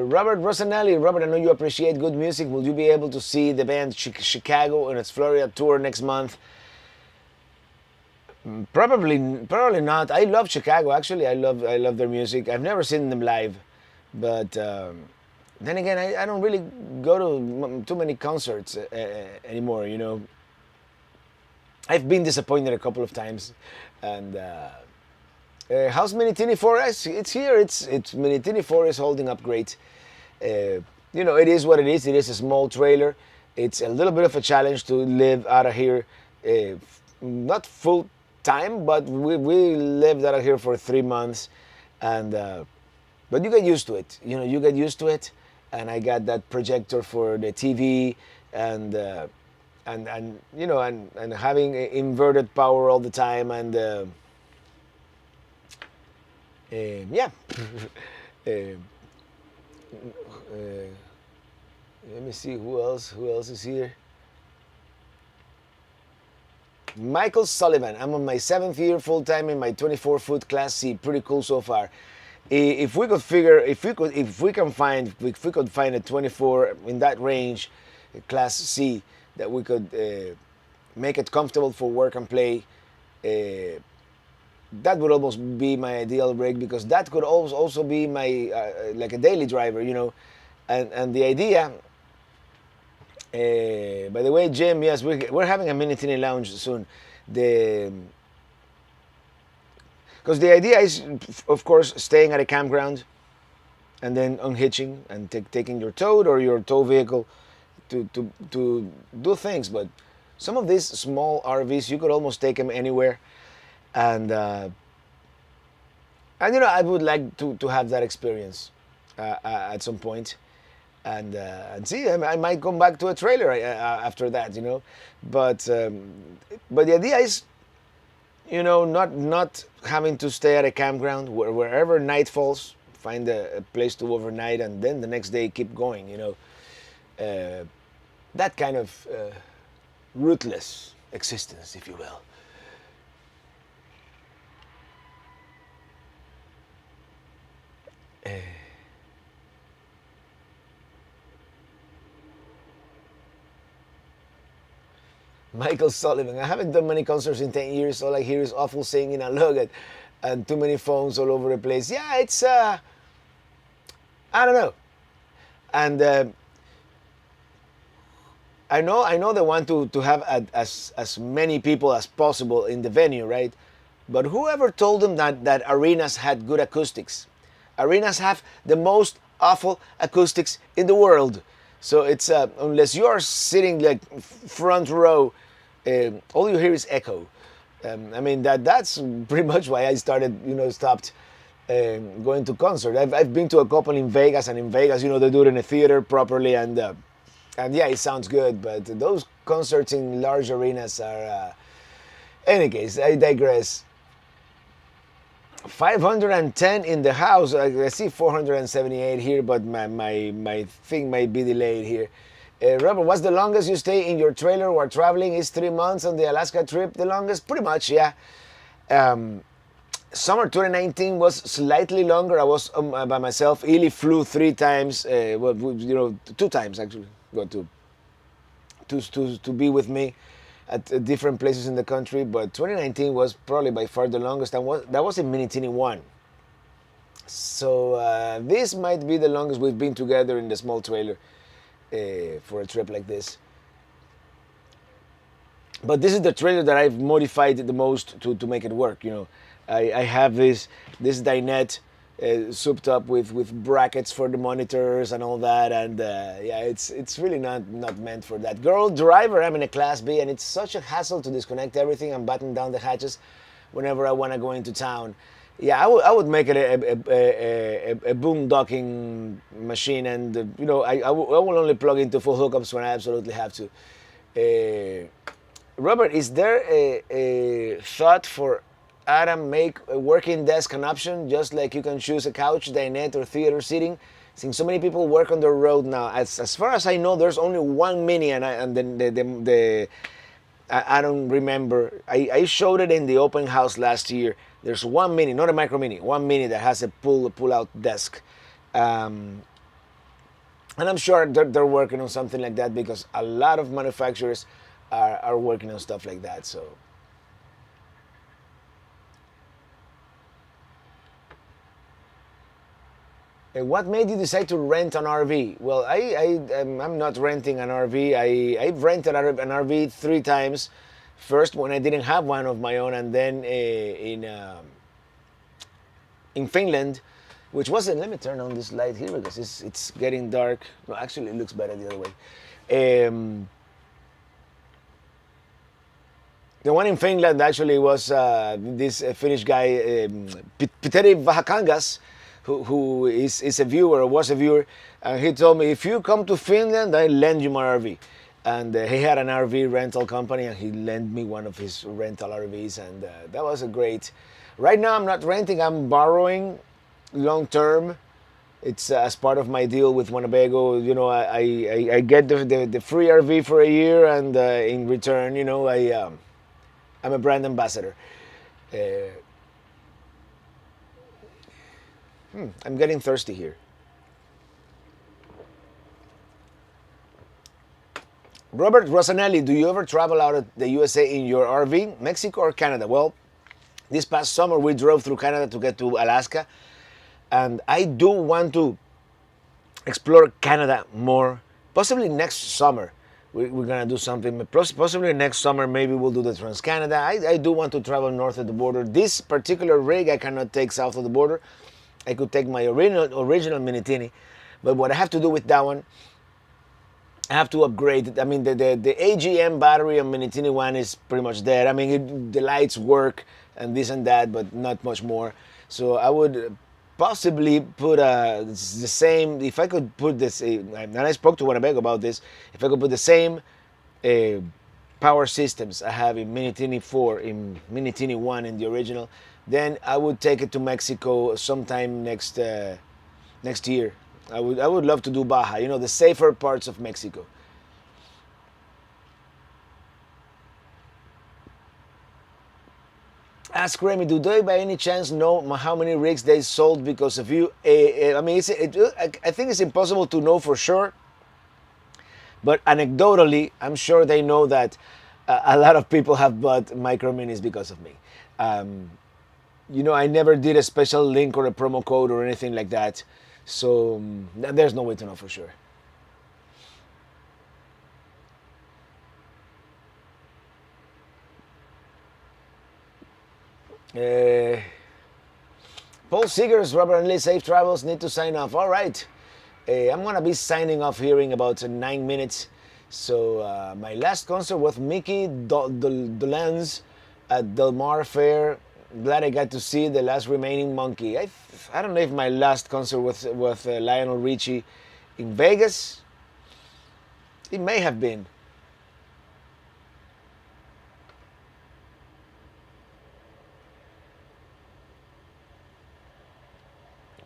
Robert Rosanelli. Robert, I know you appreciate good music. Will you be able to see the band Chicago on its Florida tour next month? Probably not. I love Chicago. Actually, I love their music. I've never seen them live, but then again, I don't really go to too many concerts anymore. You know, I've been disappointed a couple of times, and. How's Minitini 4S? It's here. It's Minitini 4 is holding up great. You know, it is what it is. It is a small trailer. It's a little bit of a challenge to live out of here, not full time, but we lived out of here for 3 months, and but you get used to it. You know, you get used to it, and I got that projector for the TV, and you know, and having inverted power all the time, and. Yeah. Let me see who else is here. Michael Sullivan. I'm on my 7th year full time in my 24-foot Class C. Pretty cool so far. If we could figure, if we could find a 24 in that range, a Class C, that we could make it comfortable for work and play. That would almost be my ideal rig, because that could also be my like a daily driver, and the idea. By the way, Jim, yes, we're having a mini tiny lounge soon. The Because the idea is, of course, staying at a campground and then unhitching and taking your tote or your tow vehicle to do things. But some of these small RVs, you could almost take them anywhere, and I would like to have that experience at some point, and see, I might come back to a trailer after that, but the idea is, not having to stay at a campground, wherever night falls, find a place to overnight, and then the next day keep going. That kind of rootless existence, if you will. Michael Sullivan. I haven't done many concerts in 10 years. All I hear is awful singing and look at, and too many phones all over the place. Yeah, it's I don't know. And I know they want to have as many people as possible in the venue, right? But whoever told them that arenas had good acoustics? Arenas have the most awful acoustics in the world. So it's unless you are sitting like front row, all you hear is echo. I mean that's pretty much why I stopped going to concerts. I've been to a couple in Vegas, and in Vegas, they do it in a theater properly, and yeah, it sounds good. But those concerts in large arenas are. Any case, I digress. 510 in the house. I see 478 here, but my thing might be delayed here. Robert, what's the longest you stay in your trailer while traveling? Is 3 months on the Alaska trip the longest? Pretty much, yeah. Summer 2019 was slightly longer. I was by myself. Ely flew 3 times. 2 times actually. Got to be with me at different places in the country, but 2019 was probably by far the longest. That was in Minitini 1. So this might be the longest we've been together in the small trailer for a trip like this. But this is the trailer that I've modified the most to make it work. I have this dinette souped up with brackets for the monitors and all that, and yeah, it's really not meant for that. Girl driver, I'm in a Class B, and it's such a hassle to disconnect everything and button down the hatches whenever I want to go into town. Yeah, I would make it a boondocking machine, and I will only plug into full hookups when I absolutely have to. Robert, is there a thought for Adam make a working desk an option, just like you can choose a couch, dinette, or theater seating? Since so many people work on the road now, as far as I know, there's only one mini, and then I don't remember. I showed it in the open house last year. There's one mini, not a micro mini, one mini that has a pull out desk, and I'm sure they're working on something like that, because a lot of manufacturers are working on stuff like that. So. What made you decide to rent an RV? Well, I'm not renting an RV. I've rented an RV 3 times. First, when I didn't have one of my own, and then in Finland, which wasn't. Let me turn on this light here because it's getting dark. No, actually, it looks better the other way. The one in Finland actually was this Finnish guy, Petteri Vahakangas, who is a viewer, or was a viewer, and he told me, if you come to Finland, I lend you my RV. And he had an RV rental company, and he lent me one of his rental RVs, and that was a great. Right now I'm not renting, I'm borrowing long term. It's as part of my deal with Winnebago. I get the free RV for a year, and in return, I'm a brand ambassador. I'm getting thirsty here. Robert Rosanelli, do you ever travel out of the USA in your RV, Mexico or Canada? Well, this past summer we drove through Canada to get to Alaska, and I do want to explore Canada more. Possibly next summer we're gonna do something. Possibly next summer maybe we'll do the Trans Canada. I do want to travel north of the border. This particular rig I cannot take south of the border. I could take my original Minitini, but what I have to do with that one, I have to upgrade it. I mean, the AGM battery on Minitini 1 is pretty much dead. I mean, the lights work and this and that, but not much more. So I would possibly put the same, if I could put this, and I spoke to Winnebago about this, if I could put the same power systems I have in Minitini 4, in Minitini 1 in the original, then I would take it to Mexico sometime next year. I would love to do Baja, you know, the safer parts of Mexico. Ask Remy, do they by any chance know how many rigs they sold because of you? I mean, I think it's impossible to know for sure, but anecdotally, I'm sure they know that a lot of people have bought micro minis because of me. You know, I never did a special link or a promo code or anything like that. So there's no way to know for sure. Paul Seegers, Robert and Lee, safe travels, need to sign off. All right. I'm going to be signing off here in about 9 minutes. So my last concert was Mickey Dolenz at Del Mar Fair. Glad I got to see the last remaining monkey. I don't know if my last concert was with Lionel Richie in Vegas. It may have been.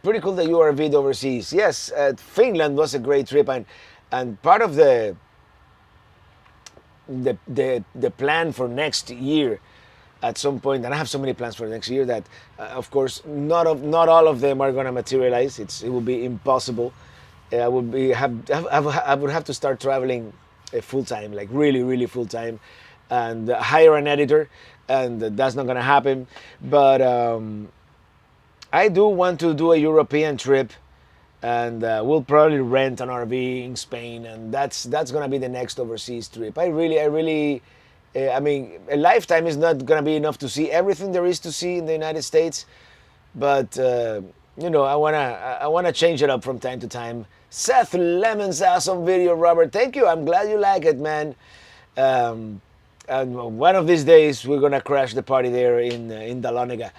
Pretty cool that you RV'd overseas. Yes, Finland was a great trip, and part of the plan for next year at some point, and I have so many plans for next year that, of course, not all of them are going to materialize. It will be impossible. I would have to start traveling full time, like really full time, and hire an editor, and that's not going to happen. But I do want to do a European trip, and we'll probably rent an RV in Spain, and that's going to be the next overseas trip. I mean, a lifetime is not going to be enough to see everything there is to see in the United States, but you know, I wanna change it up from time to time. Seth Lemon's awesome video, Robert. Thank you. I'm glad you like it, man. And one of these days we're gonna crash the party there in Dahlonega.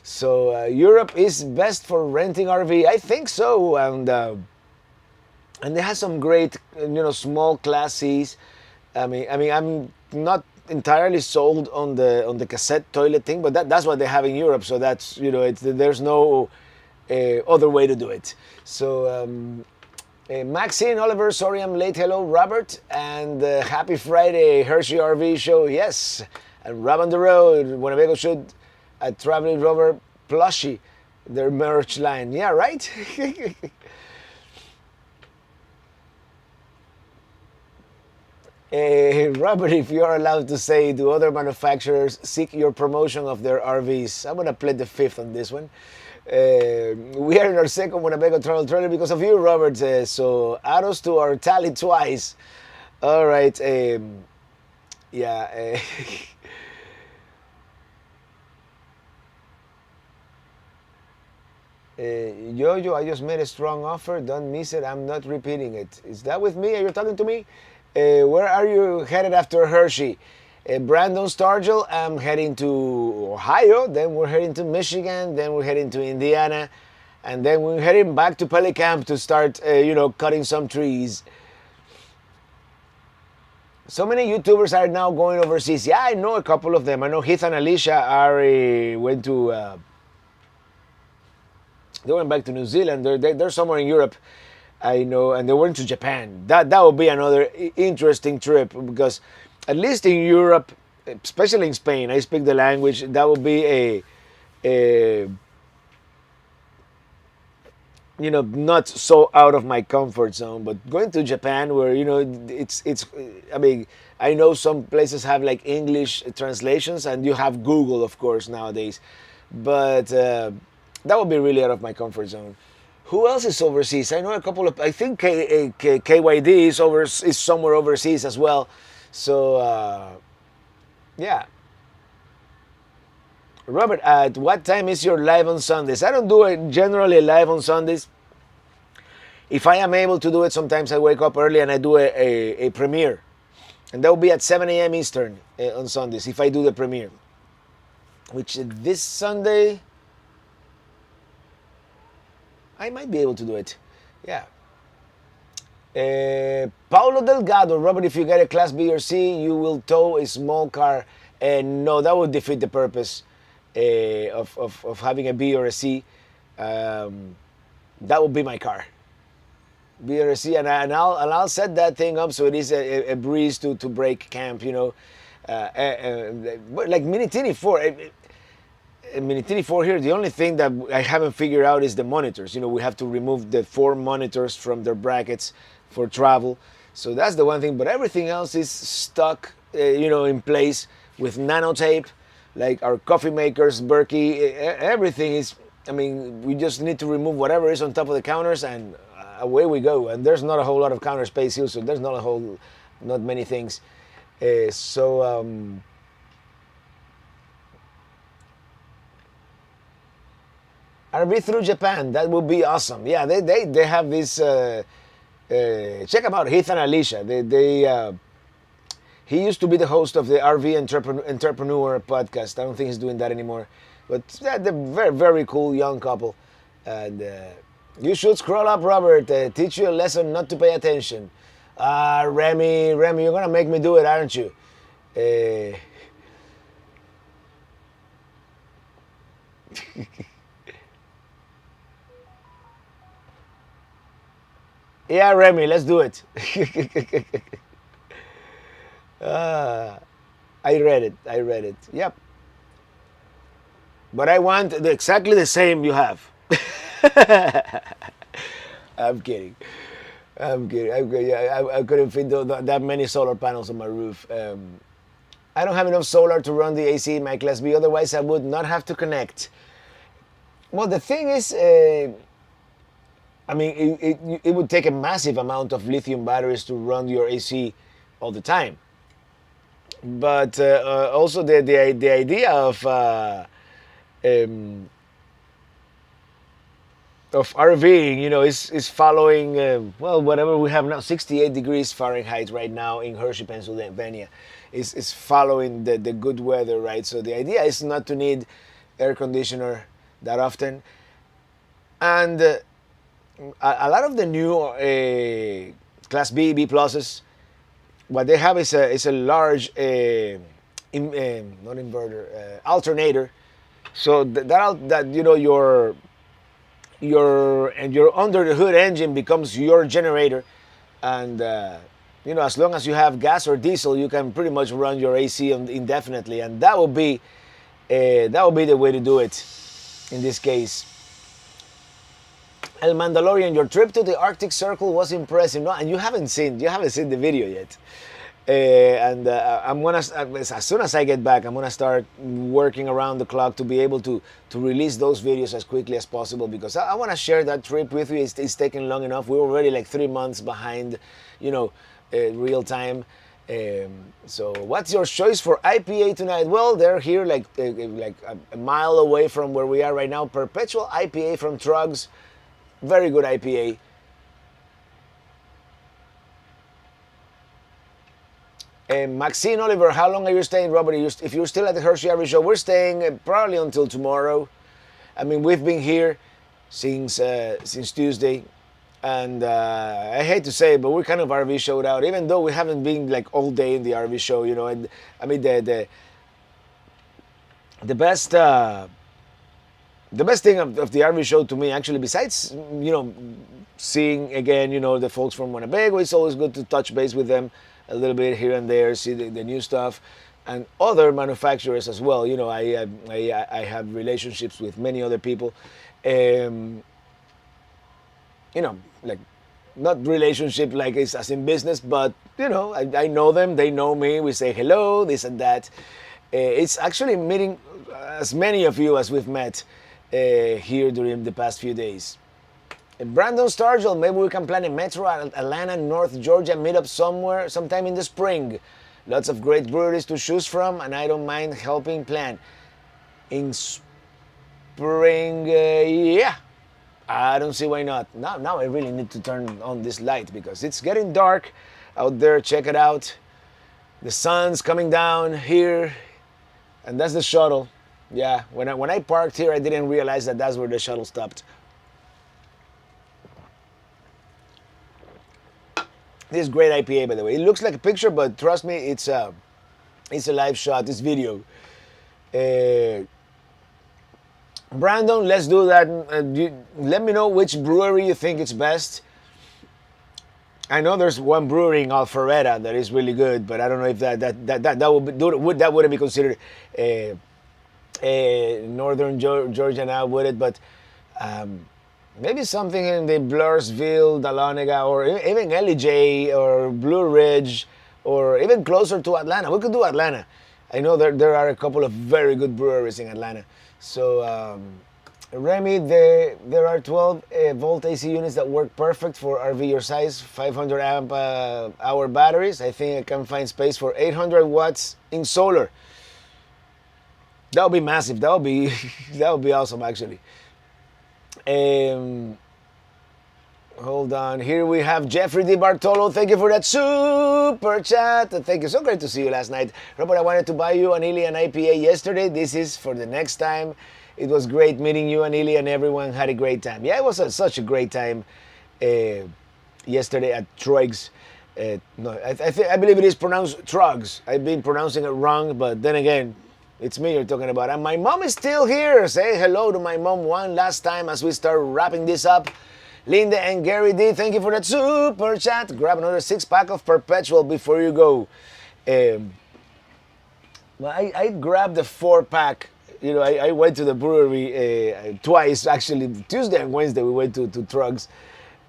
So Europe is best for renting RV. I think so, and they have some great, you know, small Class C's. I mean, I'm not entirely sold on the cassette toilet thing, but that's what they have in Europe. So that's, you know, there's no other way to do it. So Maxine Oliver, sorry I'm late. Hello Robert, and happy Friday Hershey RV show. Yes, and Rob on the road. Winnebago should at Traveling Rover plushie their merch line. Yeah, right. Robert, if you are allowed to say, do other manufacturers seek your promotion of their RVs? I'm going to plead the fifth on this one. We are in our second Winnebago travel trailer because of you, Robert. So add us to our tally twice. All right. Yeah. Yo, I just made a strong offer. Don't miss it. I'm not repeating it. Is that with me? Are you talking to me? Where are you headed after Hershey? Brandon Stargell, I'm heading to Ohio, then we're heading to Michigan, then we're heading to Indiana, and then we're heading back to Pelicamp to start, cutting some trees. So many YouTubers are now going overseas. Yeah, I know a couple of them. I know Heath and Alicia went to... they went back to New Zealand. They're somewhere in Europe. I know, and they went to Japan. That would be another interesting trip, because at least in Europe, especially in Spain, I speak the language. That would be not so out of my comfort zone. But going to Japan, where it's. I mean, I know some places have like English translations, and you have Google, of course, nowadays. But that would be really out of my comfort zone. Who else is overseas? I know a couple of. I think KYD is somewhere overseas as well. So yeah. Robert, at what time is your live on Sundays? I don't do it generally live on Sundays. If I am able to do it, sometimes I wake up early and I do a premiere. And that will be at 7 a.m. Eastern on Sundays if I do the premiere. Which this Sunday, I might be able to do it. Yeah. Paulo Delgado, Robert, if you get a Class B or C, you will tow a small car. No, that would defeat the purpose of having a B or a C. That would be my car. B or a C, and I'll set that thing up so it is a breeze to break camp, like Mini Tini 4. Mini Tini 4 here, the only thing that I haven't figured out is the monitors. We have to remove the 4 monitors from their brackets for travel. So that's the one thing, but everything else is stuck, in place with nano tape, like our coffee makers, Berkey, everything is, we just need to remove whatever is on top of the counters and away we go. And there's not a whole lot of counter space here, so there's not many things. RV through Japan, that would be awesome. Yeah, they have this. Check them out, Heath and Alicia. He used to be the host of the RV Entrepreneur podcast. I don't think he's doing that anymore. But they're very, very cool young couple. And you should scroll up, Robert. Teach you a lesson not to pay attention. Remy, you're going to make me do it, aren't you? Yeah, Remy, let's do it. I read it. Yep. But I want exactly the same you have. I'm kidding. I couldn't fit that many solar panels on my roof. I don't have enough solar to run the AC in my Class B. Otherwise, I would not have to connect. Well, the thing is, it would take a massive amount of lithium batteries to run your AC all the time. But also the idea of RVing, is following, whatever we have now, 68 degrees Fahrenheit right now in Hershey, Pennsylvania, is following the good weather, right? So the idea is not to need air conditioner that often. And a lot of the new Class B, B pluses, what they have is a large, not inverter, alternator. So your under the hood engine becomes your generator, and as long as you have gas or diesel, you can pretty much run your AC indefinitely, and that would be the way to do it in this case. El Mandalorian, your trip to the Arctic Circle was impressive, no? And you haven't seen the video yet. I'm gonna, as soon as I get back, I'm gonna start working around the clock to be able to release those videos as quickly as possible, because I want to share that trip with you. It's taking long enough. We're already like 3 months behind, real time. So what's your choice for IPA tonight? Well, they're here like a mile away from where we are right now. Perpetual IPA from Trugs. Very good IPA. Maxine Oliver, how long are you staying, Robert? If you're still at the Hershey RV show, we're staying probably until tomorrow. We've been here since Tuesday, and I hate to say it, but we're kind of RV showed out, even though we haven't been like all day in the RV show, And the best thing of the RV show to me, actually, besides seeing again the folks from Winnebago, it's always good to touch base with them a little bit here and there, see the new stuff, and other manufacturers as well. I have relationships with many other people. like not relationship like it's as in business, but I know them, they know me. We say hello, this and that. It's actually meeting as many of you as we've met here during the past few days. Brandon Stargell, maybe we can plan a Metro Atlanta, North Georgia meetup somewhere, sometime in the spring. Lots of great breweries to choose from, and I don't mind helping plan. In spring, yeah, I don't see why not. Now I really need to turn on this light because it's getting dark out there. Check it out. The sun's coming down here, and that's the shuttle. Yeah, when I parked here, I didn't realize that that's where the shuttle stopped. This is great IPA, by the way. It looks like a picture, but trust me, it's a live shot. It's video. Brandon, let's do that. Let me know which brewery you think is best. I know there's one brewery in Alpharetta that is really good, but I don't know if that wouldn't be considered Northern Georgia now, would it? But maybe something in the Blairsville, Dahlonega, or even LEJ or Blue Ridge, or even closer to Atlanta. We could do Atlanta. I know there are a couple of very good breweries in Atlanta. So, Remy, there are 12 volt AC units that work perfect for RV your size, 500 amp hour batteries. I think I can find space for 800 watts in solar. That would be massive. That would be that would be awesome, actually. Hold on. Here we have Jeffrey Di Bartolo. Thank you for that super chat. Thank you. So great to see you last night. Robert, I wanted to buy you an Ilian IPA yesterday. This is for the next time. It was great meeting you and Ilya, and everyone had a great time. Yeah, it was such a great time yesterday at Troig's. No, I believe it is pronounced Trogs. I've been pronouncing it wrong, but then again, it's me you're talking about. And my mom is still here. Say hello to my mom one last time as we start wrapping this up. Linda and Gary D, thank you for that super chat. Grab another 6-pack of Perpetual before you go. Well, I grabbed the 4-pack. I went to the brewery twice, actually. Tuesday and Wednesday we went to Trugs.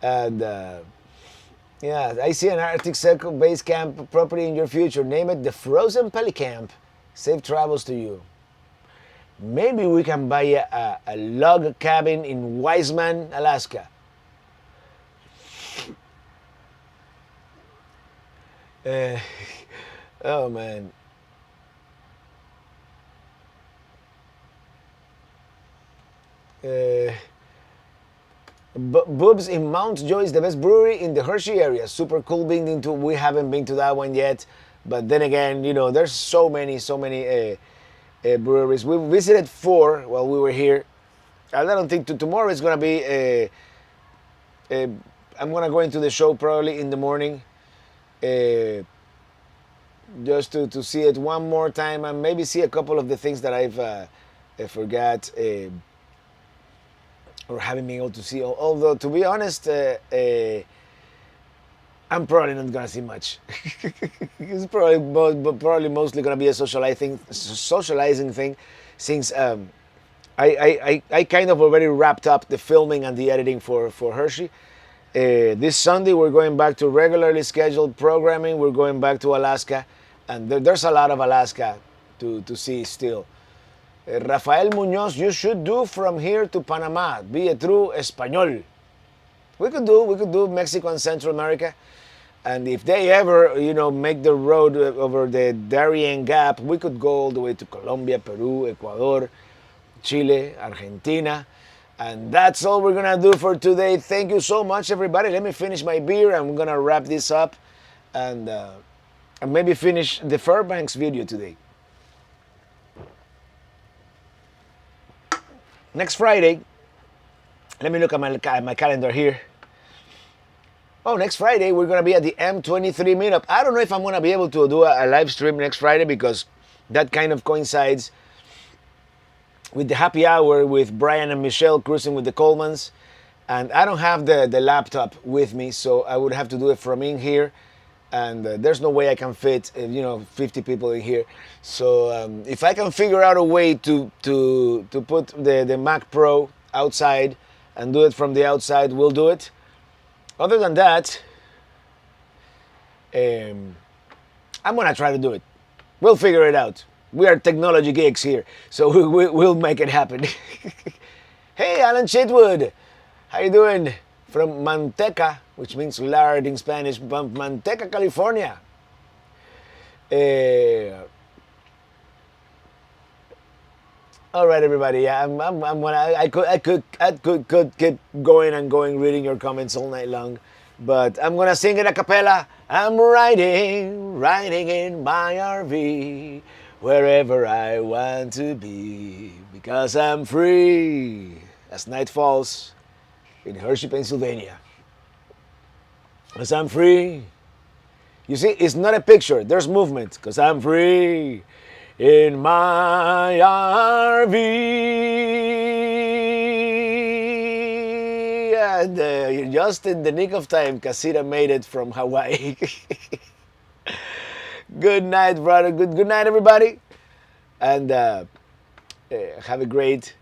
And yeah, I see an Arctic Circle base camp property in your future. Name it the Frozen Pelicamp. Safe travels to you. Maybe we can buy a log cabin in Wiseman, Alaska. Oh man. Boobs in Mount Joy is the best brewery in the Hershey area. Super cool being into. We haven't been to that one yet, but then again, there's so many breweries. We visited 4 while we were here. I don't think tomorrow is gonna be. I'm gonna go into the show probably in the morning, just to see it one more time and maybe see a couple of the things that I've forgot. Or haven't been able to see. Although, to be honest, I'm probably not gonna see much. It's probably mostly gonna be a socializing thing, since I kind of already wrapped up the filming and the editing for Hershey. This Sunday we're going back to regularly scheduled programming. We're going back to Alaska, and there's a lot of Alaska to see still. Rafael Munoz, you should do from here to Panama. Be a true Español. We could do Mexico and Central America. And if they ever, make the road over the Darien Gap, we could go all the way to Colombia, Peru, Ecuador, Chile, Argentina. And that's all we're gonna do for today. Thank you so much, everybody. Let me finish my beer. I'm gonna wrap this up and maybe finish the Fairbanks video today. Next Friday, let me look at my calendar here. Oh, next Friday, we're going to be at the M23 meetup. I don't know if I'm going to be able to do a live stream next Friday because that kind of coincides with the happy hour with Brian and Michelle cruising with the Colemans. And I don't have the laptop with me, so I would have to do it from in here. And there's no way I can fit, 50 people in here. So if I can figure out a way to put the Mac Pro outside and do it from the outside, we'll do it. Other than that, I'm gonna try to do it. We'll figure it out. We are technology geeks here, so we'll make it happen. Hey, Alan Chitwood, how you doing? From Manteca, which means lard in Spanish, Manteca, California. All right, everybody. Yeah, I'm gonna. I could keep going and going, reading your comments all night long, but I'm gonna sing it a cappella. I'm riding in my RV, wherever I want to be, because I'm free. As night falls in Hershey, Pennsylvania, because I'm free. You see, it's not a picture. There's movement, because I'm free in my RV. And just in the nick of time, Casita made it from Hawaii. Good night, brother. Good night, everybody. And have a great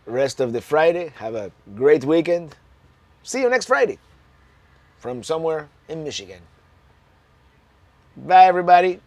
rest of the Friday. Have a great weekend. See you next Friday from somewhere in Michigan. Bye, everybody.